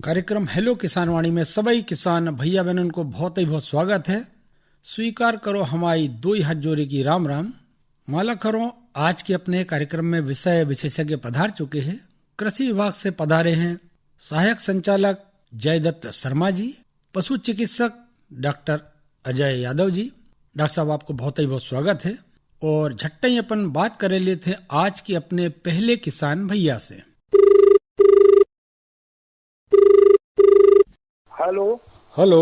कार्यक्रम हेलो किसान वाणी में सभी किसान भैया बहनों को बहुत ही बहुत स्वागत है। स्वीकार करो हमारी दो हाथ जोड़े की राम राम। माला करो आज के अपने कार्यक्रम में विषय विशेषज्ञ पधार चुके हैं। कृषि विभाग से पधारे हैं सहायक संचालक जयदत्त शर्मा जी, पशु चिकित्सक डॉक्टर अजय यादव जी। डॉक्टर साहब आपको बहुत ही बहुत स्वागत है। और झट्टे ही अपन बात कर लेते हैं आज के अपने पहले किसान भैया से। हेलो हेलो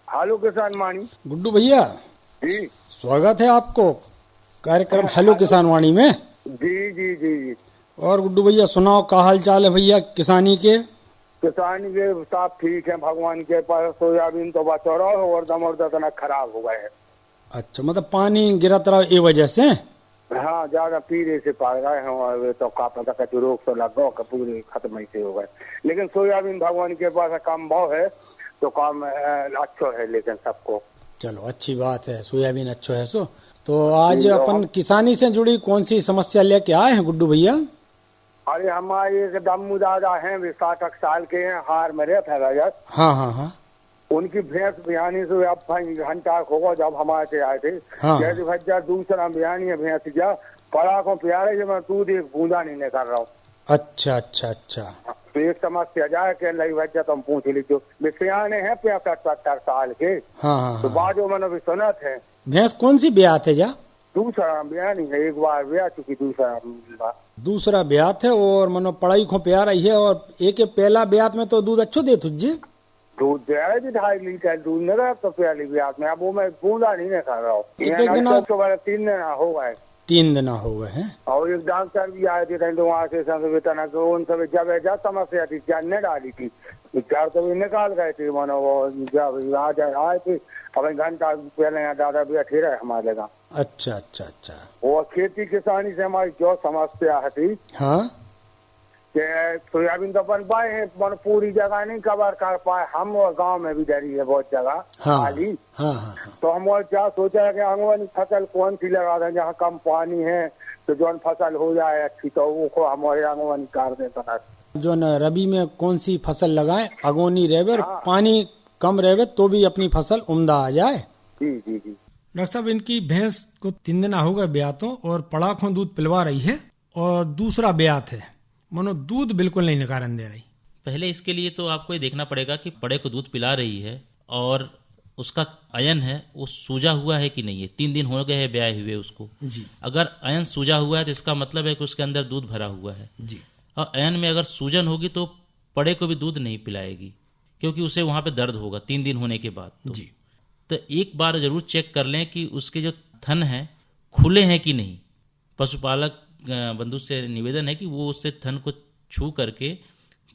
हेलो किसान वाणी। गुड्डू भैया जी स्वागत है आपको कार्यक्रम हेलो किसान वाणी में। जी जी जी जी। और गुड्डू भैया सुनाओ क्या हाल चाल है भैया किसानी के? किसानी के सब ठीक है भगवान के पास। सोयाबीन तो बचा रहा है और दमर इतना खराब हो गए है। अच्छा, मतलब पानी गिरत रहा ये वजह से? हाँ ज्यादा पीरे से पार गए हैं और तो का पता का रोग तो लग गो पूरे खत्म ही से हो गए। लेकिन सोयाबीन भगवान के पास कम भाव है तो काम अच्छा है। लेकिन सबको चलो अच्छी बात है, सोयाबीन अच्छा है। सो तो आज अपन किसानी से जुड़ी कौन सी समस्या लेके आए हैं गुड्डू भैया? अरे हमारे एक दम्मू दादा हैं, वे 60 साल के हैं, हार में रहते हैं। हाँ हाँ हाँ। उनकी भैंस बिहानी से अब घंटा होगा जब हमारे से आए थे। हाँ। जैसे भैया दूसरा बिहानी है भैंस जा पड़ा को प्यारे जो मैं दूध एक बूंदा नहीं कर रहा हूँ। अच्छा अच्छा अच्छा। तो एक समस्या जाए के लगी भैया तुम पूछ लीजिए। वे सियाने हैं 65-70 साल के। हाँ हाँ तो बाजो मैंने भी सुना थे। भैंस कौन सी ब्यात है जा? दूसरा बिहानी है, एक बार ब्याह चुकी दूसरा ब्यात है और मनो पढ़ाई को प्यार रही है। और एक पहला ब्यात में तो दूध अच्छो दे तुझे दूध दे रहे थे 2.5 लीटर दूध न रहा तो पहली ब्याह में। अब वो मैं बूंदा नहीं कर रहा हूँ। 3 दिन हो गए। 3 दिन हो गए हैं। और एक डॉक्टर भी आए थे तो वहाँ से उन सब जब समस्या थी जानने डाली थी विचार तो भी निकाल गए थे। मानो वो जब आए थे अब घंटा पहले यहाँ दादा भी अठे रहे हमारे गाँव। अच्छा अच्छा अच्छा। वो खेती किसानी से हमारी जो समस्या थी हाँ कि सोयाबीन तो बन पाए हैं मन पूरी जगह नहीं कवर कर पाए हम। और गांव में भी डरी है बहुत जगह खाली। हाँ हाँ हाँ। तो हम और क्या सोचा है कि आंगवानी फसल कौन सी लगा दें जहाँ कम पानी है तो जो फसल हो जाए अच्छी तो वो हमारे आंगवानी कर देता। जो न रबी में कौन सी फसल लगाए अगोनी रेवे और पानी कम रेवे तो भी अपनी फसल उम्दा आ जाए। जी जी जी। डॉक्टर साहब इनकी भैंस को 3 दिन हो गए ब्यातों और पड़ाखों दूध पिलवा रही है और दूसरा ब्यात है मनो दूध बिल्कुल नहीं निकालन दे रही। पहले इसके लिए तो आपको ये देखना पड़ेगा कि पड़े को दूध पिला रही है और उसका अयन है वो सूजा हुआ है कि नहीं है। 3 दिन हो गए हैं ब्याए हुए उसको जी। अगर अयन सूजा हुआ है तो इसका मतलब है कि उसके अंदर दूध भरा हुआ है जी। और अयन में अगर सूजन होगी तो पड़े को भी दूध नहीं पिलाएगी क्योंकि उसे वहां पे दर्द होगा 3 दिन होने के बाद। तो एक बार जरूर चेक कर लें कि उसके जो थन हैं खुले हैं कि नहीं। पशुपालक बंधु से निवेदन है कि वो उससे थन को छू करके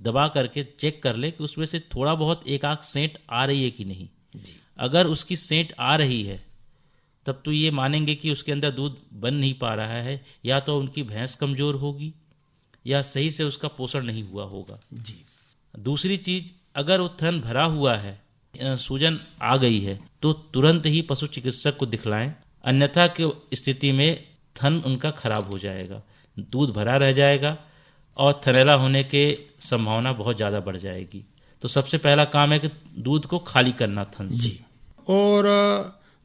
दबा करके चेक कर ले कि उसमें से थोड़ा बहुत एक आंख सेंट आ रही है कि नहीं जी। अगर उसकी सेंट आ रही है तब तो ये मानेंगे कि उसके अंदर दूध बन नहीं पा रहा है, या तो उनकी भैंस कमजोर होगी या सही से उसका पोषण नहीं हुआ होगा जी। दूसरी चीज, अगर वो थन भरा हुआ है सूजन आ गई है तो तुरंत ही पशु चिकित्सक को दिखलाएं, अन्यथा की स्थिति में थन उनका खराब हो जाएगा, दूध भरा रह जाएगा और थनैला होने के संभावना बहुत ज्यादा बढ़ जाएगी। तो सबसे पहला काम है कि दूध को खाली करना थन से। जी। और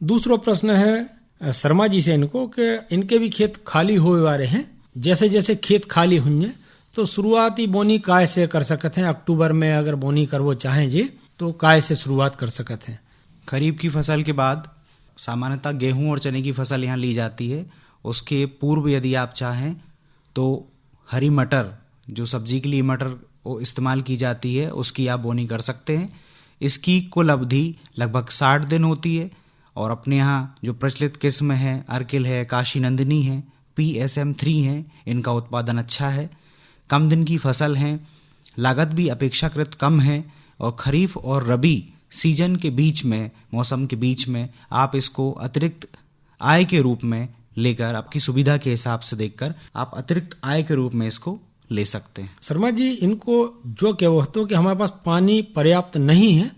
दूसरा प्रश्न है शर्मा जी से इनको कि इनके भी खेत खाली हुए वाले हैं। जैसे जैसे खेत खाली होंगे तो शुरुआती बोनी काय से कर सकते हैं? अक्टूबर में अगर बोनी करवो चाहें जी तो काय से शुरुआत कर सकते हैं? खरीफ की फसल के बाद सामान्यतः गेहूं और चने की फसल यहाँ ली जाती है। उसके पूर्व यदि आप चाहें तो हरी मटर, जो सब्जी के लिए मटर वो इस्तेमाल की जाती है, उसकी आप बोनी कर सकते हैं। इसकी कुल अवधि लगभग 60 दिन होती है और अपने यहाँ जो प्रचलित किस्म है अर्किल है, काशी नंदिनी है, PSM3 है, इनका उत्पादन अच्छा है। कम दिन की फसल है, लागत भी अपेक्षाकृत कम है और खरीफ और रबी सीजन के बीच में, मौसम के बीच में आप इसको अतिरिक्त आय के रूप में लेकर, आपकी सुविधा के हिसाब से देखकर आप अतिरिक्त आय के रूप में इसको ले सकते हैं। शर्मा जी इनको जो क्या वो तो कि हमारे पास पानी पर्याप्त नहीं है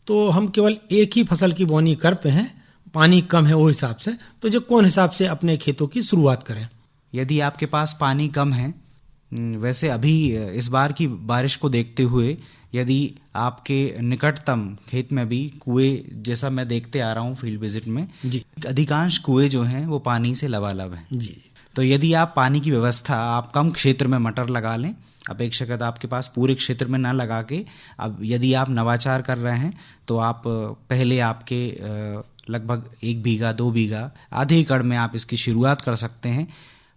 तो हम केवल एक ही फसल की बोनी कर पे हैं, पानी कम है वो हिसाब से, तो जो कौन हिसाब से अपने खेतों की शुरुआत करें? यदि आपके पास पानी कम है, वैसे अभी इस बार की बारिश को देखते हुए यदि आपके निकटतम खेत में भी कुएं, जैसा मैं देखते आ रहा हूँ फील्ड विजिट में जी अधिकांश कुएं जो हैं वो पानी से लबालब हैं। जी तो यदि आप पानी की व्यवस्था आप कम क्षेत्र में मटर लगा लें, अपेक्षाकृत आपके पास पूरे क्षेत्र में ना लगा के, अब यदि आप नवाचार कर रहे हैं तो आप पहले आपके लगभग 1 बीघा 2 बीघा आधे एकड़ में आप इसकी शुरुआत कर सकते हैं।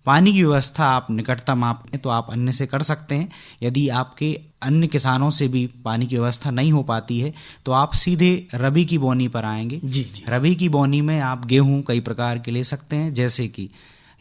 पानी की व्यवस्था आप निकटतम आप तो आप अन्य से कर सकते हैं। यदि आपके अन्य किसानों से भी पानी की व्यवस्था नहीं हो पाती है तो आप सीधे रबी की बोनी पर आएंगे। जी जी रबी की बोनी में आप गेहूं कई प्रकार के ले सकते हैं, जैसे कि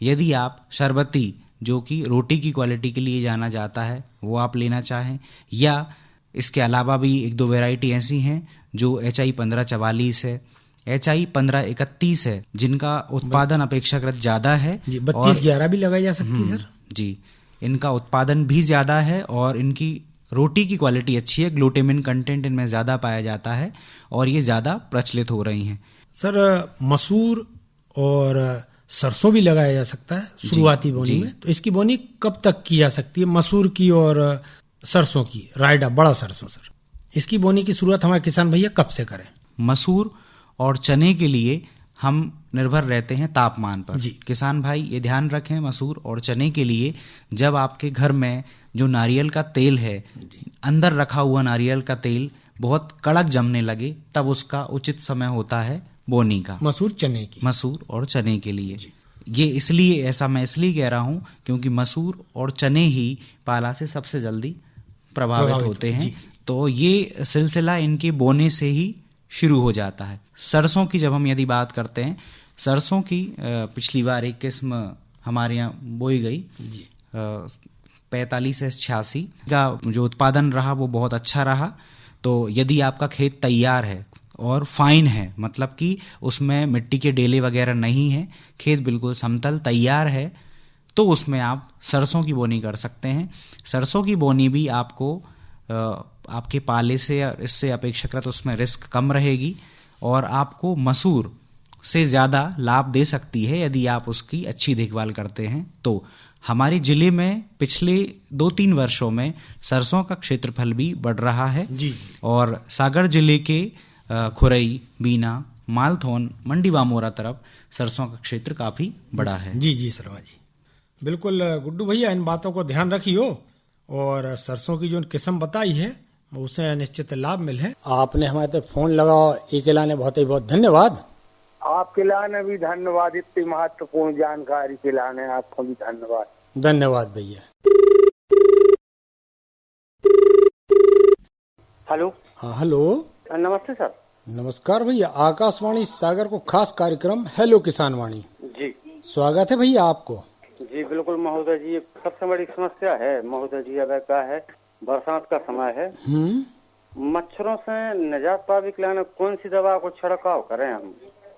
यदि आप शरबती जो कि रोटी की क्वालिटी के लिए जाना जाता है वो आप लेना चाहें, या इसके अलावा भी 1-2 वैरायटी ऐसी हैं जो HI 1544 है, HI 1531 है, जिनका उत्पादन अपेक्षाकृत ज़्यादा है। जी 32-11 भी लगाई जा सकती है सर। जी, इनका उत्पादन भी ज़्यादा है और इनकी रोटी की क्वालिटी अच्छी है, ग्लूटेमिन कंटेंट इनमें ज़्यादा पाया जाता है और ये ज़्यादा प्रचलित हो रही हैं। सर मसूर और सरसों भी लगाया जा सकता है शुरुआती बोनी में, तो इसकी बोनी कब तक की जा सकती है? मसूर की और सरसों की, रायडा बड़ा सरसों सर, इसकी बोनी की शुरुआत हमारे किसान भैया कब से करें? मसूर और चने के लिए हम निर्भर रहते हैं तापमान पर। जी। किसान भाई ये ध्यान रखें, मसूर और चने के लिए जब आपके घर में जो नारियल का तेल है, अंदर रखा हुआ नारियल का तेल बहुत कड़क जमने लगे, तब उसका उचित समय होता है बोनी का। मसूर चने की, मसूर और चने के लिए ये इसलिए ऐसा मैं इसलिए कह रहा हूं क्योंकि मसूर और चने ही पाला से सबसे जल्दी प्रभावित होते हैं। तो ये सिलसिला इनके बोने से ही शुरू हो जाता है। सरसों की जब हम यदि बात करते हैं, सरसों की पिछली बार एक किस्म हमारे यहाँ बोई गई 45S86 का जो उत्पादन रहा वो बहुत अच्छा रहा। तो यदि आपका खेत तैयार है और फाइन है, मतलब कि उसमें मिट्टी के डेले वगैरह नहीं है, खेत बिल्कुल समतल तैयार है, तो उसमें आप सरसों की बोनी कर सकते हैं। सरसों की बोनी भी आपको आपके पाले से इससे अपेक्षाकृत उसमें रिस्क कम रहेगी और आपको मसूर से ज़्यादा लाभ दे सकती है यदि आप उसकी अच्छी देखभाल करते हैं। तो हमारे जिले में पिछले 2-3 वर्षों में सरसों का क्षेत्रफल भी बढ़ रहा है जी। और सागर जिले के खुरई, बीना, मालथौन, मंडी बामोरा तरफ सरसों का क्षेत्र काफी बड़ा है। जी जी शर्मा जी, बिल्कुल गुड्डू भैया इन बातों को ध्यान रखियो और सरसों की जो किस्म बताई है उसे निश्चित लाभ मिले। आपने हमारे तक फोन लगाओ, एक लाने बहुत ही बहुत धन्यवाद। आपके लाने भी धन्यवाद, इतनी महत्वपूर्ण जानकारी के लाने आपको भी धन्यवाद। धन्यवाद भैया। हेलो। हाँ हेलो, नमस्ते सर। नमस्कार भैया, आकाशवाणी सागर को खास कार्यक्रम हेलो किसान वाणी जी, स्वागत है भैया आपको। जी बिल्कुल महोदय जी, सबसे बड़ी समस्या है महोदय जी, अब क्या है, बरसात का समय है, मच्छरों से निजात पाने के लिए कौन सी दवा को छिड़काव करें हम?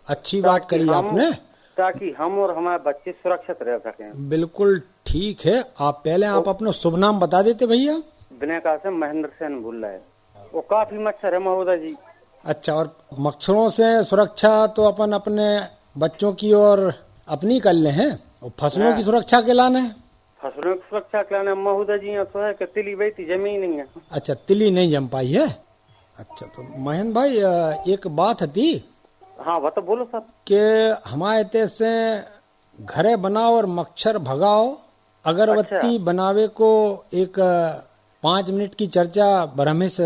अच्छी बात करी आपने, ताकि हम और हमारे बच्चे सुरक्षित रह सकें। बिल्कुल ठीक है। आप पहले आप अपना शुभ नाम बता देते भैया। बिनेका से महेंद्र सेन बोल रहा है। वो काफी मच्छर है महोदय जी। अच्छा, और मच्छरों से सुरक्षा तो अपन अपने बच्चों की और अपनी कर ले हैं, और फसलों की सुरक्षा के लाने? फसलों की सुरक्षा के लाने महोदय जी तो है कि तिली बैठी जमी नहीं है। अच्छा, तिली नहीं जम पाई है। अच्छा, तो महेंद्र भाई एक बात थी। हाँ वो तो बोलो सर। कि हमारे देश से घरे बनाओ और मच्छर भगाओ अगरबत्ती बनावे को एक 5 मिनट की चर्चा ब्रह्मेश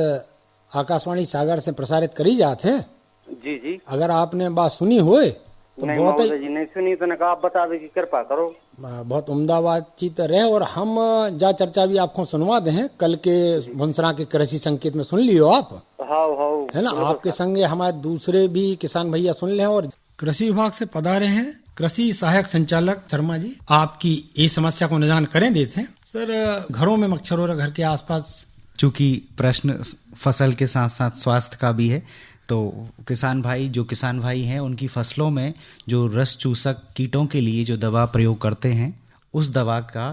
आकाशवाणी सागर से प्रसारित करी जाते हैं। जी जी, अगर आपने बात सुनी होए तो नहीं बहुत महोदय जी नहीं सुनी, तो आप बता दे की कृपा करो। बहुत उम्दा बातचीत रहे, और हम जा चर्चा भी आपको सुनवा दे हैं। कल के भुंसरा के कृषि संकेत में सुन लियो आप, हाँ है ना। आपके संगे हमारे दूसरे भी किसान भैया सुन ले। और कृषि विभाग से पधारे हैं कृषि सहायक संचालक शर्मा जी, आपकी ये समस्या को निदान करें देते हैं। सर, घरों में मच्छर हो रहा, घर के आसपास, चूंकि प्रश्न फसल के साथ साथ स्वास्थ्य का भी है, तो किसान भाई हैं उनकी फसलों में जो रस चूसक कीटों के लिए जो दवा प्रयोग करते हैं, उस दवा का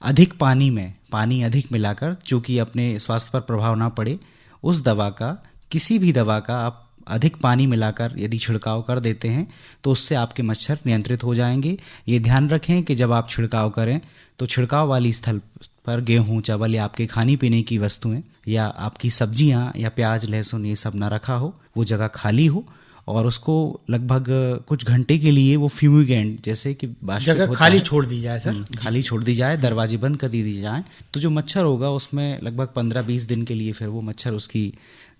अधिक पानी अधिक मिलाकर, चूंकि अपने स्वास्थ्य पर प्रभाव ना पड़े, उस दवा का, किसी भी दवा का आप अधिक पानी मिलाकर यदि छिड़काव कर देते हैं तो उससे आपके मच्छर नियंत्रित हो जाएंगे। ये ध्यान रखें कि जब आप छिड़काव करें तो छिड़काव वाली स्थल पर गेहूं, चावल या आपके खाने पीने की वस्तुएं या आपकी सब्जियां या प्याज, लहसुन ये सब ना रखा हो, वो जगह खाली हो और उसको लगभग कुछ घंटे के लिए वो फ्यूमिगेंट जैसे कि जगह खाली छोड़ दी जाए सर, खाली छोड़ दी जाए, दरवाजे बंद कर दी जाए, तो जो मच्छर होगा उसमें लगभग 15-20 दिन के लिए फिर वो मच्छर, उसकी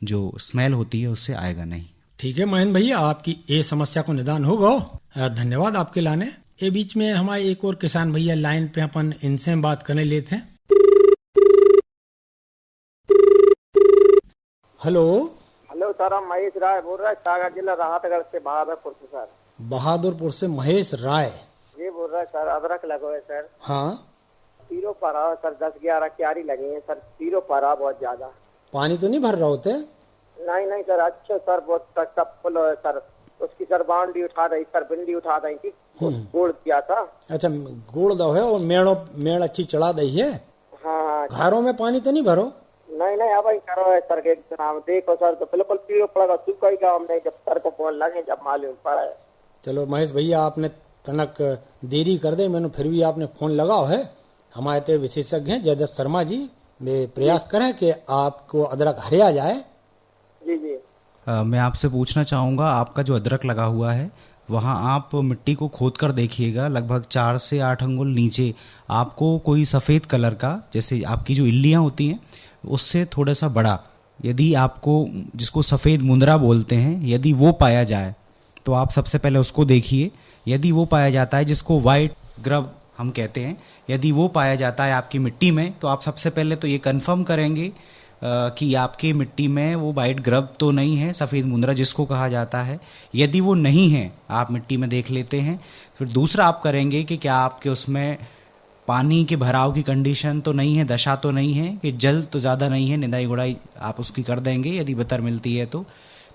जो स्मेल होती है उससे आएगा नहीं। ठीक है महेंद्र भैया, आपकी ये समस्या को निदान होगा। धन्यवाद आपके लाने। ये बीच में हमारे एक और किसान भैया लाइन पे, अपन इनसे हम बात करने लेते हैं। हेलो सर, हम महेश राय बोल रहे हैं, सागर जिला राहतगढ़ से, बहादुरपुर से सर। बहादुरपुर से महेश राय ये बोल रहे हैं सर, अदरक लगो है सर। हाँ, तीरो पारा सर, 10-11 क्यारी लगी है सर, तीरो पारा बहुत ज्यादा। पानी तो नहीं भर रहा होते? नहीं सर, अच्छा सर, बहुत सब फुल है सर। उसकी सर बाउंड्री उठा रही सर, बिंदी उठा रही थी, गोड़ दिया था। अच्छा, गोड़ दो है और मेड़ अच्छी चढ़ा दी है। हाँ, घरों में पानी तो नहीं भरो? नहीं अब ही करो है सर, एक जनाब देखो सर, तो बिल्कुल पीड़ो पड़ेगा, सूखा ही गाँव में। जब सर को फोन लगे, जब मालूम पड़ा है। चलो महेश भैया, आपने तनक देरी कर दे, मैंने फिर भी आपने फोन लगाओ है। हमारे तो विशेषज्ञ हैं जयदत्त शर्मा जी, वे प्रयास करें कि आपको अदरक हरिया जाए। जी। मैं आपसे पूछना चाहूँगा, आपका जो अदरक लगा हुआ है वहाँ आप मिट्टी को खोद कर देखिएगा, लगभग 4 से 8 अंगुल नीचे आपको कोई सफ़ेद कलर का, जैसे आपकी जो इल्लियाँ होती हैं उससे थोड़ा सा बड़ा, यदि आपको, जिसको सफ़ेद मुंदरा बोलते हैं, यदि वो पाया जाए तो आप सबसे पहले उसको देखिए। यदि वो पाया जाता है, जिसको वाइट ग्रब हम कहते हैं, यदि वो पाया जाता है आपकी मिट्टी में, तो आप सबसे पहले तो ये कंफर्म करेंगे कि आपकी मिट्टी में वो वाइट ग्रब तो नहीं है, सफ़ेद मुंदरा जिसको कहा जाता है। यदि वो नहीं है, आप मिट्टी में देख लेते हैं। फिर दूसरा आप करेंगे कि क्या आपके उसमें पानी के भराव की कंडीशन तो नहीं है, दशा तो नहीं है, कि जल तो ज़्यादा नहीं है, निदाई गुड़ाई आप उसकी कर देंगे यदि बतर मिलती है तो।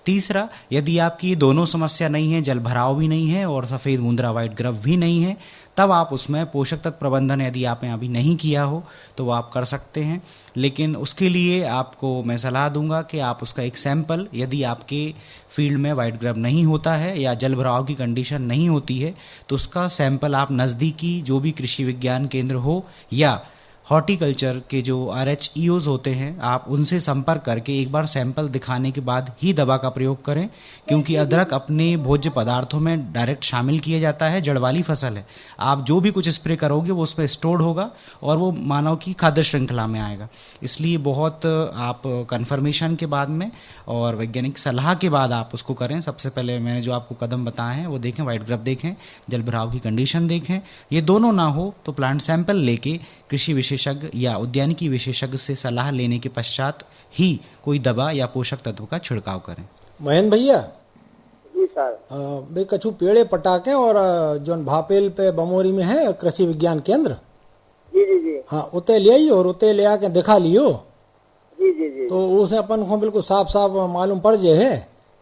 तीसरा, यदि आपकी ये दोनों समस्या नहीं है, जल भराव भी नहीं है और सफ़ेद मुंदरा वाइट ग्रब भी नहीं है, तब आप उसमें पोषक तत्व प्रबंधन यदि आपने अभी नहीं किया हो तो वो आप कर सकते हैं। लेकिन उसके लिए आपको मैं सलाह दूंगा कि आप उसका एक सैंपल, यदि आपके फील्ड में वाइट ग्रब नहीं होता है या जल भराव की कंडीशन नहीं होती है, तो उसका सैंपल आप नज़दीकी जो भी कृषि विज्ञान केंद्र हो या हॉर्टिकल्चर के जो RHEOs होते हैं, आप उनसे संपर्क करके एक बार सैंपल दिखाने के बाद ही दवा का प्रयोग करें, क्योंकि अदरक अपने भोज्य पदार्थों में डायरेक्ट शामिल किया जाता है, जड़ वाली फसल है। आप जो भी कुछ स्प्रे करोगे वो उस पर स्टोर्ड होगा और वो मानव की खाद्य श्रृंखला में आएगा। इसलिए बहुत आप कंफर्मेशन के बाद में और वैज्ञानिक सलाह के बाद आप उसको करें। सबसे पहले मैंने जो आपको कदम बताए हैं वो देखें, वाइट ग्रब देखें, जल भराव की कंडीशन देखें। ये दोनों ना हो तो प्लांट सैंपल लेके कृषि विशेषज्ञ या उद्यानिकी विशेषज्ञ से सलाह लेने के पश्चात ही कोई दवा या पोषक तत्व का छिड़काव करें। महेंद्र भैया जी सर, बे कछु पेड़े पटाके और जो भापेल पे बमोरी में है कृषि विज्ञान केंद्र, जी हाँ, उते ले आई और उते ले आके दिखा लियो। जी तो उसे अपन को बिल्कुल साफ साफ मालूम पड़ जाए है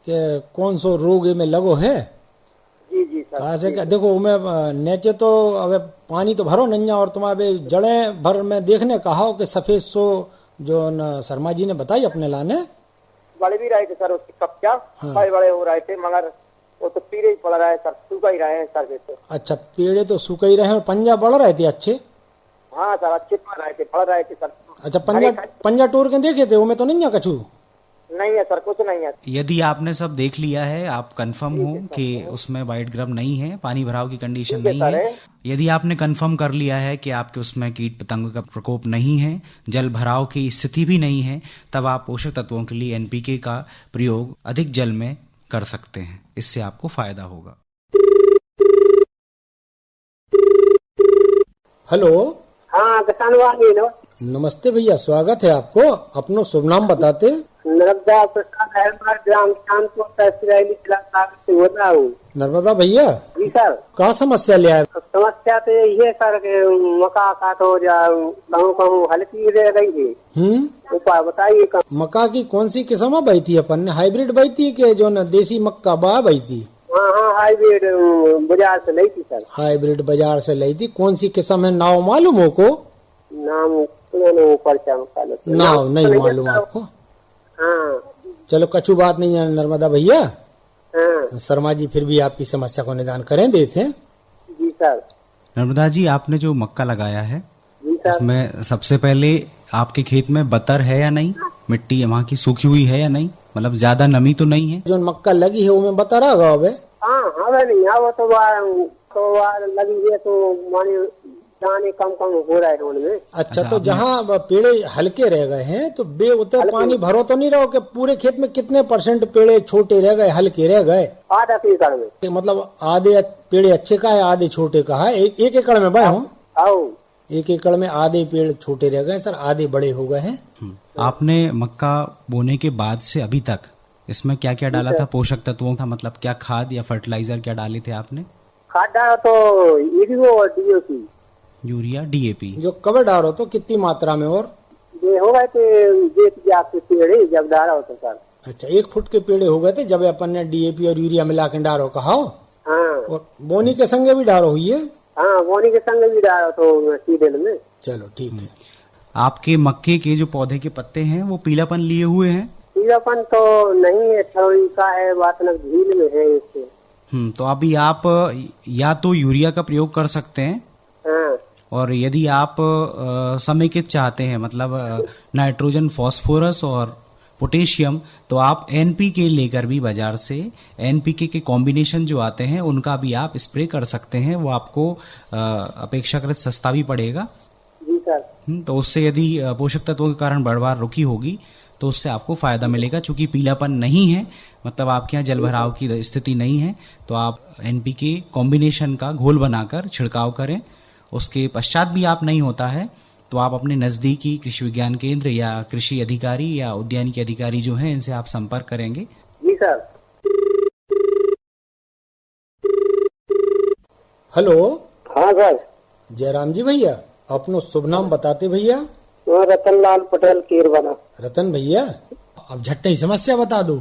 कि कौन सो रोग में लगो है। जी सर, ऐसे देखो मैं नीचे तो अब पानी तो भरो नहीं, और तुम्हारे जड़े भर में देखने कहा कि सफेद सो जो शर्मा जी ने बताई अपने लाने बड़े भी रहे थे सर, उसके कब्जा बड़े बड़े हो रहे थे, मगर वो तो पीरे ही पड़ रहा है सर, सूखा ही रहे हैं सर। तो अच्छा, पेड़े तो सूखा ही रहे और पंजा बढ़ रहे थे अच्छे? हाँ सर, अच्छे पड़ रहे थे सर। अच्छा, पंजा टूर के देखे थे, वो में तो नहीं है कछु? नहीं है सर, कुछ नहीं है। यदि आपने सब देख लिया है, आप कंफर्म हो कि उसमें वाइट ग्रब नहीं है, पानी भराव की कंडीशन नहीं है, यदि आपने कंफर्म कर लिया है कि आपके उसमें कीट पतंग का प्रकोप नहीं है, जल भराव की स्थिति भी नहीं है, तब आप पोषक तत्वों के लिए NPK का प्रयोग अधिक जल में कर सकते हैं। इससे आपको फायदा होगा। हेलो, हाँ किसान वाली नमस्ते भैया, स्वागत है आपको। अपनो शुभ नाम बताते? नर्मदा प्रसाद अहमद, ग्राम कानपुर, तहसील जिला सागर से बोल रहा हूँ। नर्मदा भैया जी सर, क्या समस्या ले आए? समस्या तो यही है सर कि मक्का काटो या कहूँ हल्की रह रही है। उपाय बताइए। मक्का की कौन सी किस्म बई थी? अपन ने हाइब्रिड बई थी कि जो न देसी मक्का बा बई थी? हाँ, हाइब्रिड बाजार से ली थी सर। हाइब्रिड बाजार से ली थी। कौन सी किस्म है, नाम मालूम हो को? नाम नाम नहीं मालूम आपको? हाँ, चलो कछु बात नहीं है नर्मदा भैया, हाँ शर्मा जी फिर भी आपकी समस्या को निदान करें देते हैं। जी सर। नर्मदा जी, आपने जो मक्का लगाया है जी सर। उसमें सबसे पहले आपके खेत में बतर है या नहीं, मिट्टी वहाँ की सूखी हुई है या नहीं, मतलब ज्यादा नमी तो नहीं है? जो मक्का लगी है वो में बता रहा होगा अबे। हाँ हाँ भाई नहीं, हाँ वो तो लगी है तो माने दाने कम कम हो रहा है उनमें। अच्छा, तो जहाँ पेड़े हल्के रह गए हैं तो बे उतना पानी भरो तो नहीं रहो कि पूरे खेत में कितने % पेड़े छोटे रह गए, हल्के रह गए? आधा एकड़ में। कि मतलब आधे पेड़े अच्छे का है, आधे छोटे का है। एक एकड़ में भाई हूँ, आओ 1 एकड़ में आधे पेड़ छोटे रह गए सर, आधे बड़े हो गए हैं। आपने मक्का बोने के बाद से अभी तक इसमें क्या क्या डाला था पोषक तत्वों का, मतलब क्या खाद या फर्टिलाइजर क्या डाले थे आपने? खाद डाला तो यूरिया और DAP। Urea, DAP। जो कवर डालो तो कितनी मात्रा में? और ये हो गए थे आपके पेड़ जब डाला होता सर। अच्छा, 1 फुट के पेड़े हो गए थे जब अपन ने DAP और यूरिया मिला के डारो कहा। हाँ और बोनी के संगे भी डारो हुई है? हाँ बोनी के संग भी डाला तो सीडल में। चलो ठीक है। आपके मक्के के जो पौधे के पत्ते हैं वो पीलापन लिए हुए हैं? पीलापन तो नहीं है, थोड़ी का है बात न झील में है इससे। तो अभी आप या तो यूरिया का प्रयोग कर सकते हैं, हाँ और यदि आप समेकित चाहते हैं मतलब नाइट्रोजन, फास्फोरस और पोटेशियम, तो आप NPK लेकर भी बाजार से NPK के कॉम्बिनेशन जो आते हैं उनका भी आप स्प्रे कर सकते हैं। वो आपको अपेक्षाकृत सस्ता भी पड़ेगा। जी सर। तो उससे यदि पोषक तत्वों के कारण बढ़वार रुकी होगी तो उससे आपको फायदा मिलेगा। चूंकि पीलापन नहीं है, मतलब आपके यहाँ जल भराव की स्थिति नहीं है, तो आप NPK कॉम्बिनेशन का घोल बनाकर छिड़काव करें। उसके पश्चात भी आप नहीं होता है तो आप अपने नजदीकी कृषि विज्ञान केंद्र या कृषि अधिकारी या उद्यानिकी अधिकारी जो हैं इनसे आप संपर्क करेंगे। जी सर। हेलो। हाँ सर। जयराम जी भैया, अपनो शुभ नाम बताते भैया। रतन लाल पटेल केरवाना। रतन भैया, अब झट्टे ही समस्या बता दो।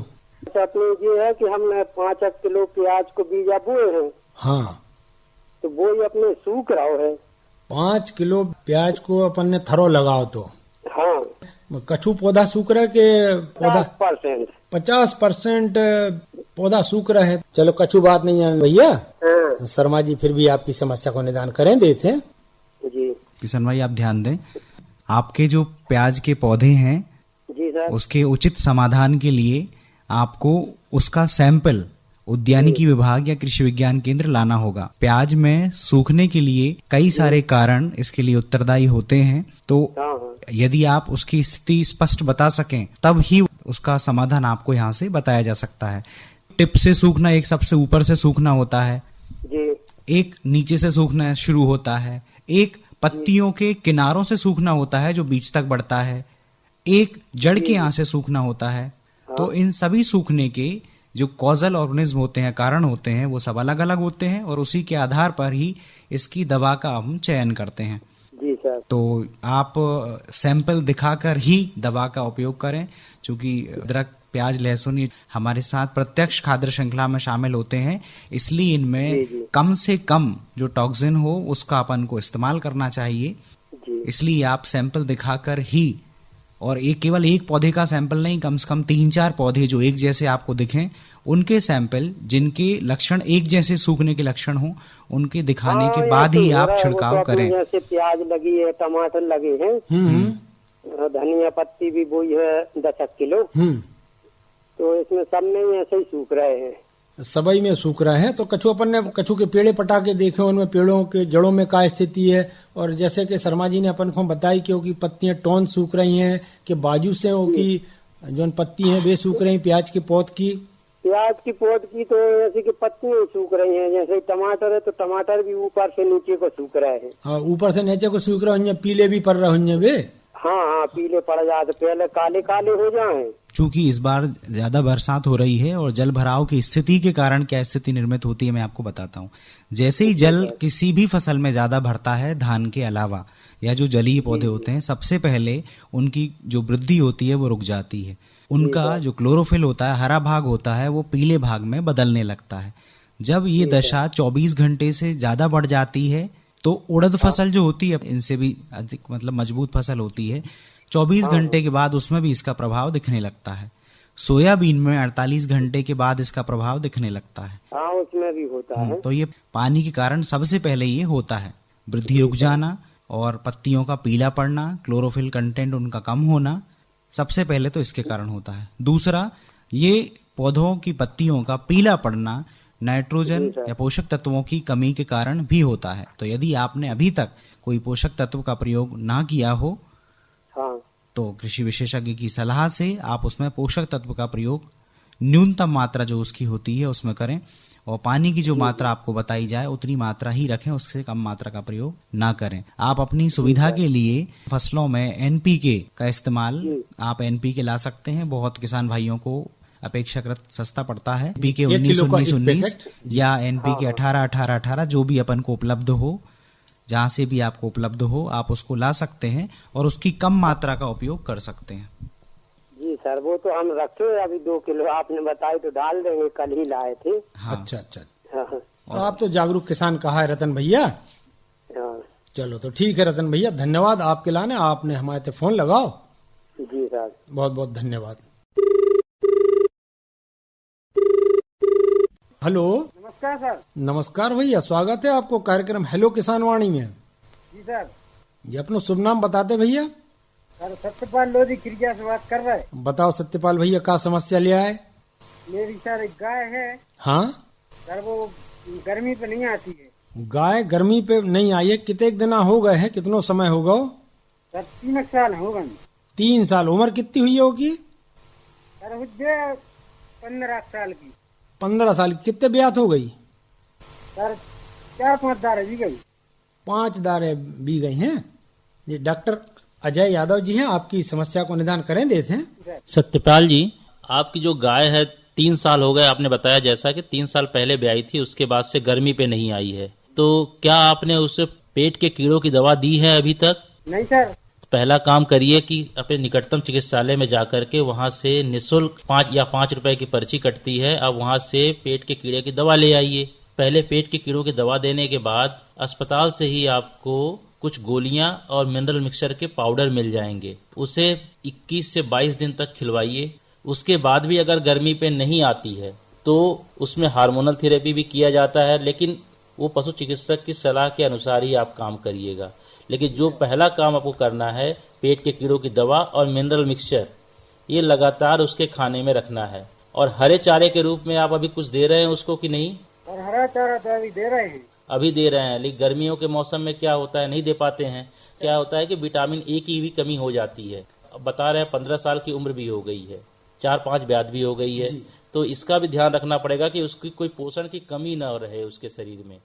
अपने ये है कि हमने 5 किलो प्याज को बीजा बोए हैं। हाँ, तो वो ही अपने सूख रहा है। 5 किलो प्याज को अपन ने थरो लगाओ तो हाँ कछु पौधा सूख रहा है के पौधा 50%। 50% पौधा सूख रहा है। चलो कछु बात नहीं है भैया, हाँ शर्मा जी फिर भी आपकी समस्या को निदान करें देते हैं। जी। किशन भाई, आप ध्यान दें, आपके जो प्याज के पौधे हैं जी सर। उसके उचित समाधान के लिए आपको उसका सैंपल उद्यानिकी विभाग या कृषि विज्ञान केंद्र लाना होगा। प्याज में सूखने के लिए कई सारे कारण इसके लिए उत्तरदायी होते हैं, तो यदि आप उसकी स्थिति स्पष्ट बता सकें तब ही उसका समाधान आपको यहाँ से बताया जा सकता है। टिप से सूखना एक सबसे ऊपर से सूखना होता है जी। एक नीचे से सूखना शुरू होता है, एक पत्तियों के किनारों से सूखना होता है जो बीच तक बढ़ता है, एक जड़ के यहाँ से सूखना होता है। तो इन सभी सूखने के जो कॉजल ऑर्गेनिज्म होते हैं, कारण होते हैं, वो सब अलग अलग होते हैं और उसी के आधार पर ही इसकी दवा का हम चयन करते हैं। जी सर। तो आप सैंपल दिखाकर ही दवा का उपयोग करें। चूंकि अदरक, प्याज, लहसुन ये हमारे साथ प्रत्यक्ष खाद्य श्रृंखला में शामिल होते हैं, इसलिए इनमें कम से कम जो टॉक्सिन हो उसका अपन को इस्तेमाल करना चाहिए। इसलिए आप सैंपल दिखाकर ही, और केवल एक पौधे का सैंपल नहीं, कम से कम 3-4 पौधे जो एक जैसे आपको दिखें उनके सैंपल, जिनके लक्षण एक जैसे सूखने के लक्षण हो, उनके दिखाने के बाद ही आप छिड़काव करें। जैसे प्याज लगी है, टमाटर लगे हैं, धनिया पत्ती भी बोई है 10 किलो, तो इसमें सब में ऐसे ही सूख रहे हैं। सबई में सूख रहे हैं। तो कछु अपन ने कछु के पेड़े पटा के देखे, उनमें पेड़ों के जड़ों में क्या स्थिति है, और जैसे कि शर्मा जी ने अपन को बताई कि उनकी पत्तियां टोन सूख रही हैं कि बाजू से उनकी जो पत्ती हैं वे सूख रही, प्याज के पौध की। प्याज की पौध की तो ऐसे की पत्तियां सूख रही हैं। जैसे टमाटर है तो टमाटर भी ऊपर से नीचे को सूख रहे हैं। हाँ, ऊपर से नीचे को सूख रहे हैं, पीले भी पड़ रहे होंगे वे। हाँ, पीले पड़ जाते, पहले काले काले हो जाए। चूंकि इस बार ज्यादा बरसात हो रही है और जल भराव की स्थिति के कारण क्या स्थिति निर्मित होती है मैं आपको बताता हूँ। जैसे ही जल किसी भी फसल में ज्यादा भरता है, धान के अलावा या जो जलीय पौधे होते हैं, सबसे पहले उनकी जो वृद्धि होती है वो रुक जाती है। उनका जो क्लोरोफिल होता है, हरा भाग होता है, वो पीले भाग में बदलने लगता है। जब ये दशा 24 घंटे से ज्यादा बढ़ जाती है तो उड़द फसल जो होती है, इनसे भी अधिक मतलब मजबूत फसल होती है, 24 घंटे के बाद उसमें भी इसका प्रभाव दिखने लगता है। सोयाबीन में 48 घंटे के बाद इसका प्रभाव दिखने लगता है। हाँ, उसमें भी होता है। तो ये पानी के कारण सबसे पहले ये होता है, वृद्धि रुक जाना और पत्तियों का पीला पड़ना, क्लोरोफिल कंटेंट उनका कम होना, सबसे पहले तो इसके कारण होता है। दूसरा, ये पौधों की पत्तियों का पीला पड़ना नाइट्रोजन या पोषक तत्वों की कमी के कारण भी होता है। तो यदि आपने अभी तक कोई पोषक तत्व का प्रयोग ना किया हो, हाँ, तो कृषि विशेषज्ञ की सलाह से आप उसमें पोषक तत्व का प्रयोग न्यूनतम मात्रा जो उसकी होती है उसमें करें, और पानी की जो मात्रा आपको बताई जाए उतनी मात्रा ही रखें, उससे कम मात्रा का प्रयोग ना करें। आप अपनी सुविधा के लिए फसलों में एनपीके का इस्तेमाल, आप एनपीके ला सकते हैं। बहुत किसान भाइयों को अपेक्षाकृत सस्ता पड़ता है। एनपीके 19-19-19 या एनपीके 18-18-18 जो भी अपन को उपलब्ध हो, जहां से भी आपको उपलब्ध हो आप उसको ला सकते हैं और उसकी कम मात्रा का उपयोग कर सकते हैं। जी सर, वो तो हम रखे अभी 2 किलो आपने बताई तो डाल देंगे, कल ही लाए थे। हाँ। अच्छा। हाँ, तो आप तो जागरूक किसान कहा है रतन भैया। हाँ। चलो तो ठीक है रतन भैया, धन्यवाद आपके लाने, आपने हमारे पे फोन लगाओ। जी सर, बहुत बहुत धन्यवाद। हेलो, नमस्कार सर। नमस्कार भैया, स्वागत है आपको कार्यक्रम हेलो किसान वाणी में। जी सर। ये अपना शुभ नाम बताते भैया। सर सत्यपाल लोधी क्रिया से बात कर रहे हैं। बताओ सत्यपाल भैया, क्या समस्या ले आए? मेरी सर एक गाय है। हाँ सर, वो गर्मी पे नहीं आती है। गाय गर्मी पे नहीं आई है, कितने दिन हो गए हैं, कितनो समय होगा? सर 3 साल हो गए। 3 साल। उम्र कितनी हुई होगी? सर हो गए 15 साल की। 15 साल। कितने ब्यात हो गई? सर 4-5 दारे भी गई। 5 दारे भी गई हैं। ये डॉक्टर अजय यादव जी हैं, आपकी समस्या को निदान करें देते हैं। सत्यपाल जी, आपकी जो गाय है 3 साल हो गए, आपने बताया जैसा कि 3 साल पहले ब्याई थी, उसके बाद से गर्मी पे नहीं आई है, तो क्या आपने उसे पेट के कीड़ों की दवा दी है अभी तक? नहीं सर। पहला काम करिए कि अपने निकटतम चिकित्सालय में जाकर के वहां से निःशुल्क 5 रुपए की पर्ची कटती है, अब वहां से पेट के कीड़े की दवा ले आइए। पहले पेट के कीड़ों की दवा देने के बाद अस्पताल से ही आपको कुछ गोलियां और मिनरल मिक्सचर के पाउडर मिल जाएंगे, उसे 21 से 22 दिन तक खिलवाइए। उसके बाद भी अगर गर्मी पे नहीं आती है तो उसमें हार्मोनल थेरेपी भी किया जाता है, लेकिन वो पशु चिकित्सक की सलाह के अनुसार ही आप काम करिएगा। लेकिन जो पहला काम आपको करना है, पेट के कीड़ों की दवा और मिनरल मिक्सचर, ये लगातार उसके खाने में रखना है। और हरे चारे के रूप में आप अभी कुछ दे रहे हैं उसको कि नहीं? और हरा चारा तो अभी दे रहे हैं। अभी दे रहे हैं, लेकिन गर्मियों के मौसम में क्या होता है, नहीं दे पाते हैं। क्या होता है कि विटामिन ए की भी कमी हो जाती है। अब बता रहे हैं 15 साल की उम्र भी हो गई है, 4-5 ब्याध भी हो गई है, तो इसका भी ध्यान रखना पड़ेगा कि उसकी कोई पोषण की कमी न रहे उसके शरीर में।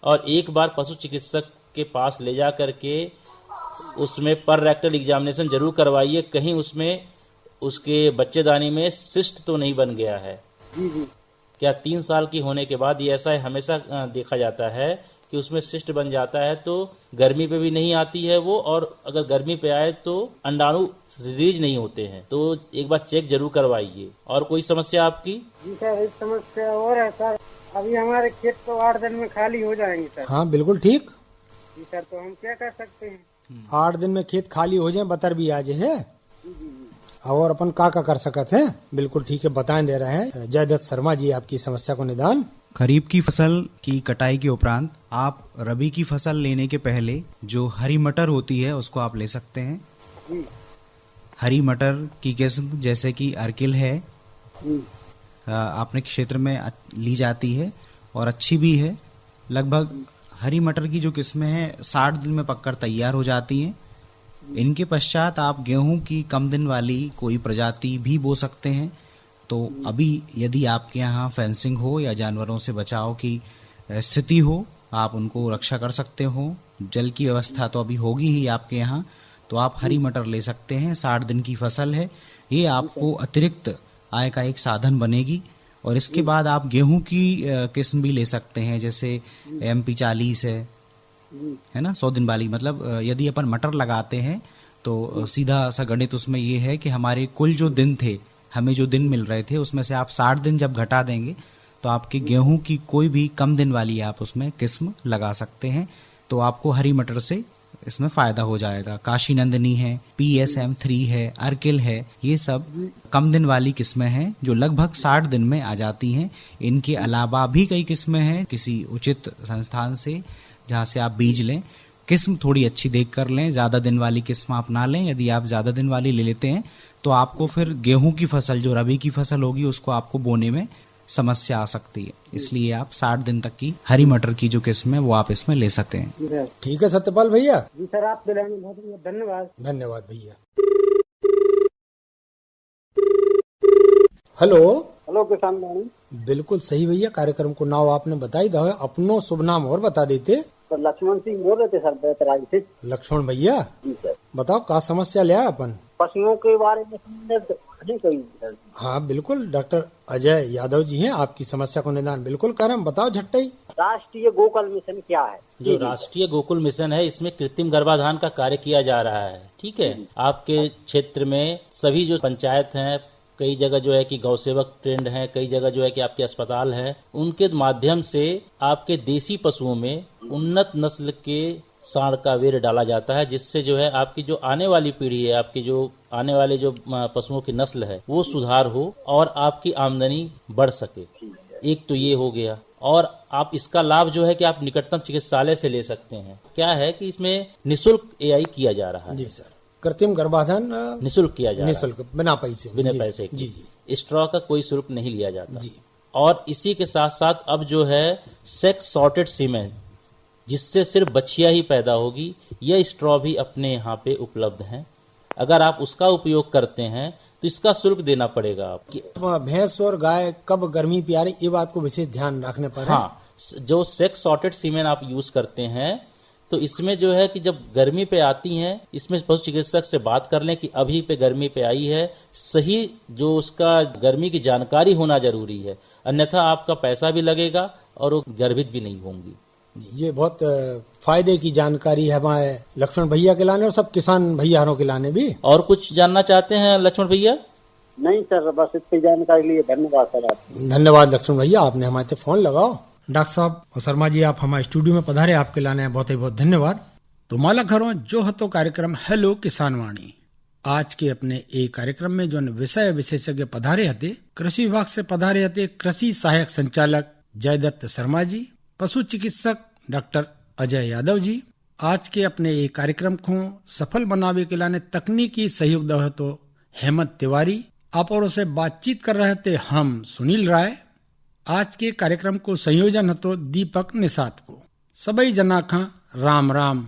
और एक बार पशु चिकित्सक के पास ले जा करके उसमें पर रेक्टल एग्जामिनेशन जरूर करवाइए, कहीं उसमें उसके बच्चेदानी में सिस्ट तो नहीं बन गया है। जी जी। क्या 3 साल की होने के बाद ये ऐसा हमेशा देखा जाता है कि उसमें सिस्ट बन जाता है, तो गर्मी पे भी नहीं आती है वो, और अगर गर्मी पे आए तो अंडाणु रिलीज नहीं होते हैं, तो एक बार चेक जरूर करवाइए। और कोई समस्या आपकी? जी सर, एक समस्या और है सर, अभी हमारे खेत तो 8 दिन में खाली हो जाएंगे सर। हाँ बिल्कुल ठीक। जी सर, तो हम क्या कर सकते हैं? 8 दिन में खेत खाली हो जाए, बतर भी आ जाए, और अपन का कर सकते हैं। बिल्कुल ठीक है, बताएं दे रहे हैं जयदत्त शर्मा जी आपकी समस्या को निदान। खरीफ की फसल की कटाई के उपरांत आप रबी की फसल लेने के पहले जो हरी मटर होती है उसको आप ले सकते हैं। जी। हरी मटर की किस्म जैसे कि अर्किल है, अपने क्षेत्र में ली जाती है और अच्छी भी है। लगभग हरी मटर की जो किस्में हैं 60 दिन में पककर तैयार हो जाती हैं। इनके पश्चात आप गेहूं की कम दिन वाली कोई प्रजाति भी बो सकते हैं। तो अभी यदि आपके यहाँ फेंसिंग हो या जानवरों से बचाव की स्थिति हो, आप उनको रक्षा कर सकते हो, जल की व्यवस्था तो अभी होगी ही आपके यहाँ, तो आप हरी मटर ले सकते हैं। 60 दिन की फसल है, ये आपको अतिरिक्त आय का एक साधन बनेगी। और इसके बाद आप गेहूं की किस्म भी ले सकते हैं, जैसे MP 40 है ना, 100 दिन वाली। मतलब यदि अपन मटर लगाते हैं तो सीधा सा गणित उसमें ये है कि हमारे कुल जो दिन थे, हमें जो दिन मिल रहे थे, उसमें से आप 60 दिन जब घटा देंगे तो आपके गेहूं की कोई भी कम दिन वाली आप उसमें किस्म लगा सकते हैं। तो आपको हरी मटर से इसमें फायदा हो जाएगा। काशी नंदिनी है, PSM3 है, अर्किल है, ये सब कम दिन वाली किस्में हैं जो लगभग 60 दिन में आ जाती हैं। इनके अलावा भी कई किस्में हैं, किसी उचित संस्थान से जहाँ से आप बीज लें, किस्म थोड़ी अच्छी देख कर लें, ज्यादा दिन वाली किस्म आप ना लें। यदि आप ज्यादा दिन वाली ले लेते हैं तो आपको फिर गेहूं की फसल, जो रबी की फसल होगी, उसको आपको बोने में समस्या आ सकती है। इसलिए आप 60 दिन तक की हरी मटर की जो किस्म है वो आप इसमें ले सकते हैं। ठीक है सत्यपाल भैया। जी सर, आप दिलाने बहुत बहुत धन्यवाद। धन्यवाद भैया। हेलो हेलो किसान वाणी। बिल्कुल सही भैया, कार्यक्रम को नाम आपने बताई दो, अपनो शुभ नाम और बता देते। सर लक्ष्मण सिंह बोल रहे थे सर, बेतराई से। लक्ष्मण भैया जी सर, बताओ का समस्या लिया अपन? पशुओं के बारे में कहीं सर। हाँ बिल्कुल, डॉक्टर अजय यादव जी हैं, आपकी समस्या को निदान बिल्कुल करें। बताओ झट्टे ही। राष्ट्रीय गोकुल मिशन क्या है? जो राष्ट्रीय गोकुल मिशन है, इसमें कृत्रिम गर्भाधान का कार्य किया जा रहा है। ठीक है, आपके क्षेत्र में सभी जो पंचायत हैं, कई जगह जो है कि गौ सेवक ट्रेंड है, कई जगह जो है कि आपके अस्पताल है, उनके माध्यम से आपके देसी पशुओं में उन्नत नस्ल के सांड का वीर्य डाला जाता है, जिससे जो है आपकी जो आने वाली पीढ़ी है, आपकी जो आने वाले जो पशुओं की नस्ल है वो सुधार हो और आपकी आमदनी बढ़ सके। एक तो ये हो गया, और आप इसका लाभ जो है कि आप निकटतम चिकित्सालय से ले सकते हैं। क्या है कि इसमें निःशुल्क AI किया जा रहा है। जी सर, कृत्रिम गर्भाधान निःशुल्क किया जा रहा है, निःशुल्क, बिना पैसे, बिना पैसे के। जी जी। स्ट्रॉ का कोई शुल्क नहीं लिया जाता जी। और इसी के साथ साथ अब जो है सेक्स सॉर्टेड सीमेंट, जिससे सिर्फ बछिया ही पैदा होगी, यह स्ट्रॉ भी अपने यहाँ पे उपलब्ध है। अगर आप उसका उपयोग करते हैं तो इसका शुल्क देना पड़ेगा आपकी। भैंस और गाय कब गर्मी प्यारी, ये बात को विशेष ध्यान रखने पर। हाँ, जो सेक्स सॉर्टेड सीमेंट आप यूज करते हैं तो इसमें जो है कि जब गर्मी पे आती हैं, इसमें पशु चिकित्सक से बात कर लें कि अभी पे गर्मी पे आई है, सही जो उसका गर्मी की जानकारी होना जरूरी है, अन्यथा आपका पैसा भी लगेगा और वो गर्भित भी नहीं होंगी। ये बहुत फायदे की जानकारी है हमारे लक्ष्मण भैया के लाने और सब किसान भैयारों के लाने भी। और कुछ जानना चाहते हैं लक्ष्मण भैया? नहीं सर, बस इतनी जानकारी लिए धन्यवाद सर। आप धन्यवाद लक्ष्मण भैया, आपने हमारे फोन लगाओ। डॉक्टर साहब और शर्मा जी, आप हमारे स्टूडियो में पधारे, आपके लाने बहुत ही बहुत धन्यवाद। तो माला खरो जो हतो कार्यक्रम हेलो किसान वाणी, आज के अपने एक कार्यक्रम में जो विषय विशेषज्ञ पधारे हते, कृषि विभाग से पधारे हते कृषि सहायक संचालक जयदत्त शर्मा जी, पशु चिकित्सक डॉक्टर अजय यादव जी। आज के अपने ये कार्यक्रम को सफल बनावे के लाने तकनीकी सहयोग दो तो हेमंत तिवारी, आप और से बातचीत कर रहे थे हम सुनील राय। आज के कार्यक्रम को संयोजन हतो दीपक निषाद को। सभी जना खा राम राम।